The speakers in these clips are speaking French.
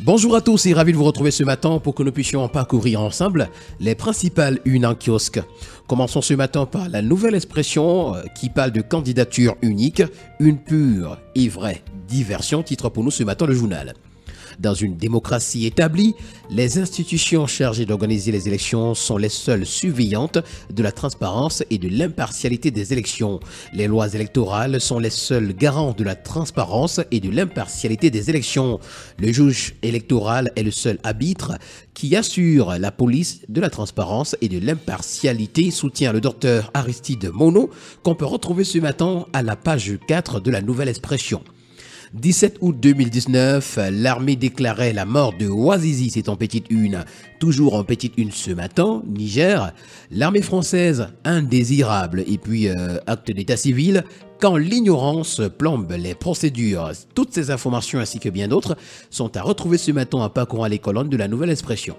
Bonjour à tous et ravi de vous retrouver ce matin pour que nous puissions parcourir ensemble les principales unes en kiosque. Commençons ce matin par la nouvelle expression qui parle de candidature unique, une pure et vraie diversion, titre pour nous ce matin le journal. Dans une démocratie établie, les institutions chargées d'organiser les élections sont les seules surveillantes de la transparence et de l'impartialité des élections. Les lois électorales sont les seuls garants de la transparence et de l'impartialité des élections. Le juge électoral est le seul arbitre qui assure la police de la transparence et de l'impartialité, soutient le docteur Aristide Monod, qu'on peut retrouver ce matin à la page 4 de la nouvelle expression. 17 août 2019, l'armée déclarait la mort de Ouazizi, c'est en petite une. Toujours en petite une ce matin, Niger, l'armée française indésirable et puis acte d'état civil quand l'ignorance plombe les procédures. Toutes ces informations ainsi que bien d'autres sont à retrouver ce matin en parcourant les colonnes de la nouvelle expression.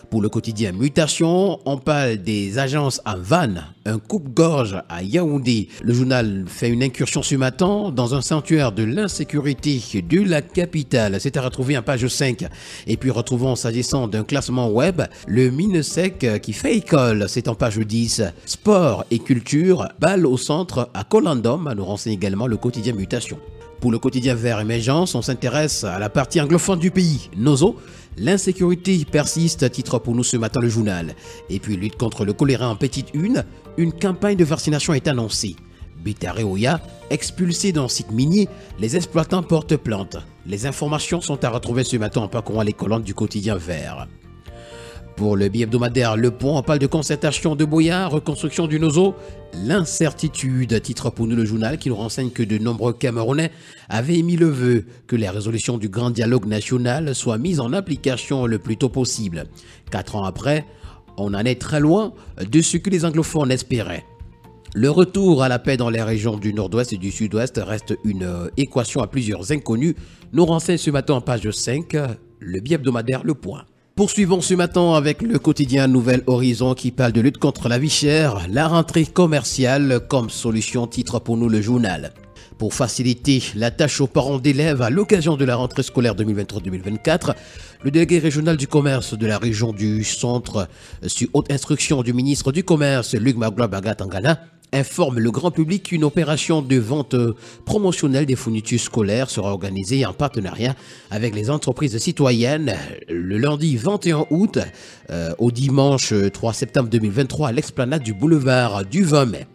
Pour le quotidien Mutation, on parle des agences à Vannes, un coupe-gorge à Yaoundé. Le journal fait une incursion ce matin dans un sanctuaire de l'insécurité de la capitale. C'est à retrouver en page 5. Et puis retrouvons, s'agissant d'un classement web, le Minesec qui fait école. C'est en page 10. Sport et culture, balle au centre à Colandom, nous renseigne également le quotidien Mutation. Pour le quotidien Vert Émergence, on s'intéresse à la partie anglophone du pays, Nozo. L'insécurité persiste, titre pour nous ce matin le journal. Et puis lutte contre le choléra en petite une campagne de vaccination est annoncée. Bitare Oya, expulsé d'un site minier, les exploitants portent plainte. Les informations sont à retrouver ce matin en parcourant les colonnes du quotidien Vert. Pour le bi-hebdomadaire Le Point, on parle de concertation de Boya, reconstruction du Nozo, l'incertitude, titre pour nous le journal qui nous renseigne que de nombreux Camerounais avaient émis le vœu que les résolutions du grand dialogue national soient mises en application le plus tôt possible. 4 ans après, on en est très loin de ce que les anglophones espéraient. Le retour à la paix dans les régions du nord-ouest et du sud-ouest reste une équation à plusieurs inconnus, nous renseigne ce matin en page 5, le bi-hebdomadaire Le Point. Poursuivons ce matin avec le quotidien Nouvel Horizon qui parle de lutte contre la vie chère, la rentrée commerciale comme solution, titre pour nous le journal. Pour faciliter la tâche aux parents d'élèves à l'occasion de la rentrée scolaire 2023-2024, le délégué régional du commerce de la région du centre, sur haute instruction du ministre du Commerce, Luc Magloire Bagatangana, informe le grand public qu'une opération de vente promotionnelle des fournitures scolaires sera organisée en partenariat avec les entreprises citoyennes le lundi 21 août au dimanche 3 septembre 2023 à l'explanade du boulevard du 20 mai.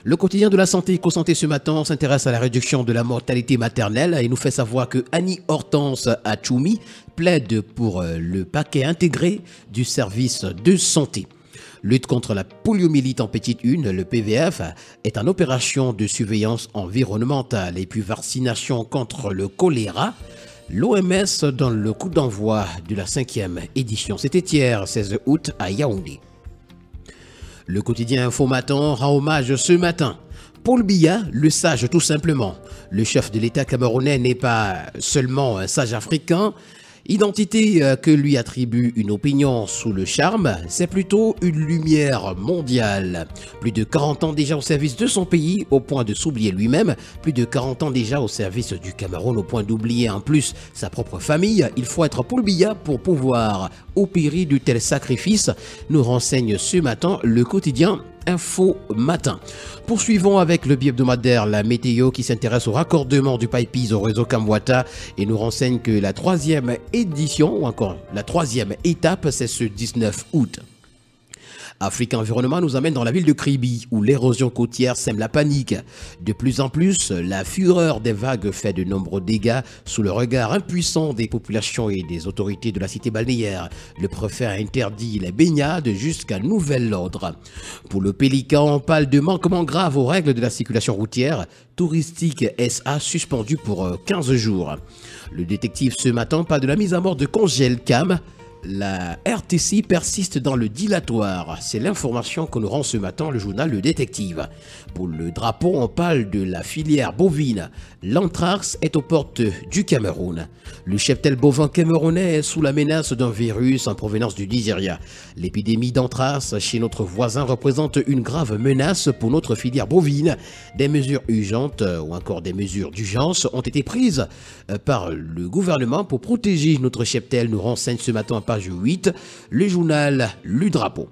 Le quotidien de la santé EcoSanté ce matin s'intéresse à la réduction de la mortalité maternelle et nous fait savoir que Annie Hortense Achoumi plaide pour le paquet intégré du service de santé. Lutte contre la poliomyélite en petite une, le PVF, est en opération de surveillance environnementale et puis vaccination contre le choléra. L'OMS donne le coup d'envoi de la 5e édition. C'était hier, 16 août, à Yaoundé. Le quotidien Info Matin rend hommage ce matin. Paul Biya, le sage tout simplement. Le chef de l'État camerounais n'est pas seulement un sage africain. Identité que lui attribue une opinion sous le charme, c'est plutôt une lumière mondiale. Plus de 40 ans déjà au service de son pays, au point de s'oublier lui-même. Plus de 40 ans déjà au service du Cameroun, au point d'oublier en plus sa propre famille. Il faut être Paul Biya pour pouvoir opérer de tels sacrifices, nous renseigne ce matin le quotidien Info Matin. Poursuivons avec le bi-hebdomadaire La Météo qui s'intéresse au raccordement du Pipes au réseau Kamwata et nous renseigne que la 3e édition ou encore la 3e étape c'est ce 19 août. Afrique Environnement nous amène dans la ville de Kribi où l'érosion côtière sème la panique. De plus en plus, la fureur des vagues fait de nombreux dégâts sous le regard impuissant des populations et des autorités de la cité balnéaire. Le préfet a interdit les baignades jusqu'à nouvel ordre. Pour le Pélican, on parle de manquement grave aux règles de la circulation routière. Touristique SA suspendu pour 15 jours. Le détective ce matin parle de la mise à mort de Congel Cam. La RTC persiste dans le dilatoire. C'est l'information que nous rend ce matin le journal Le Détective. Pour le drapeau, on parle de la filière bovine. L'anthrax est aux portes du Cameroun. Le cheptel bovin camerounais est sous la menace d'un virus en provenance du Nigeria. L'épidémie d'anthrax chez notre voisin représente une grave menace pour notre filière bovine. Des mesures urgentes ou encore des mesures d'urgence ont été prises par le gouvernement pour protéger notre cheptel, nous renseigne ce matin à page 8, le journal Le Drapeau.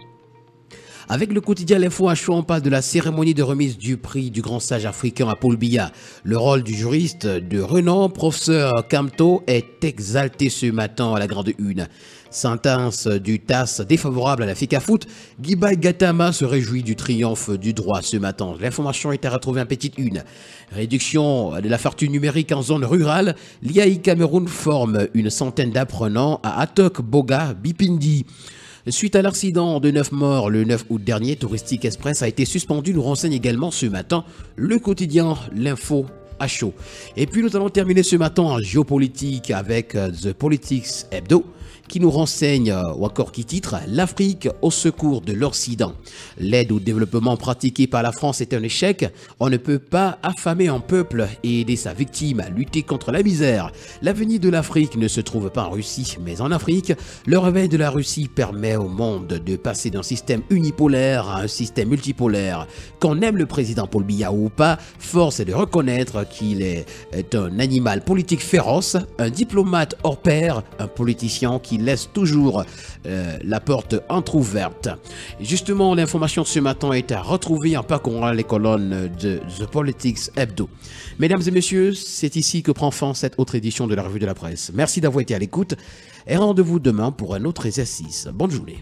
Avec le quotidien L'Info à chaud, on parle de la cérémonie de remise du prix du grand sage africain à Paul Biya. Le rôle du juriste de renom, professeur Kamto, est exalté ce matin à la grande une. Sentence du TAS défavorable à la FECAFOOT, Guibaï Gatama se réjouit du triomphe du droit ce matin. L'information est à retrouver en petite une. Réduction de la fortune numérique en zone rurale, l'IAI Cameroun forme une centaine d'apprenants à Atok Boga Bipindi. Suite à l'accident de 9 morts le 9 août dernier, Touristique Express a été suspendu, nous renseigne également ce matin le quotidien L'Info à chaud. Et puis nous allons terminer ce matin en géopolitique avec The Politics Hebdo, qui nous renseigne, ou encore qui titre « L'Afrique au secours de l'Occident ». L'aide au développement pratiquée par la France est un échec. On ne peut pas affamer un peuple et aider sa victime à lutter contre la misère. L'avenir de l'Afrique ne se trouve pas en Russie, mais en Afrique. Le réveil de la Russie permet au monde de passer d'un système unipolaire à un système multipolaire. Qu'on aime le président Paul Biya ou pas, force est de reconnaître qu'il est un animal politique féroce, un diplomate hors pair, un politicien qui laisse toujours la porte entrouverte. Justement, l'information ce matin est à retrouver en parcourant les colonnes de The Politics Hebdo. Mesdames et messieurs, c'est ici que prend fin cette autre édition de la Revue de la Presse. Merci d'avoir été à l'écoute et rendez-vous demain pour un autre exercice. Bonne journée.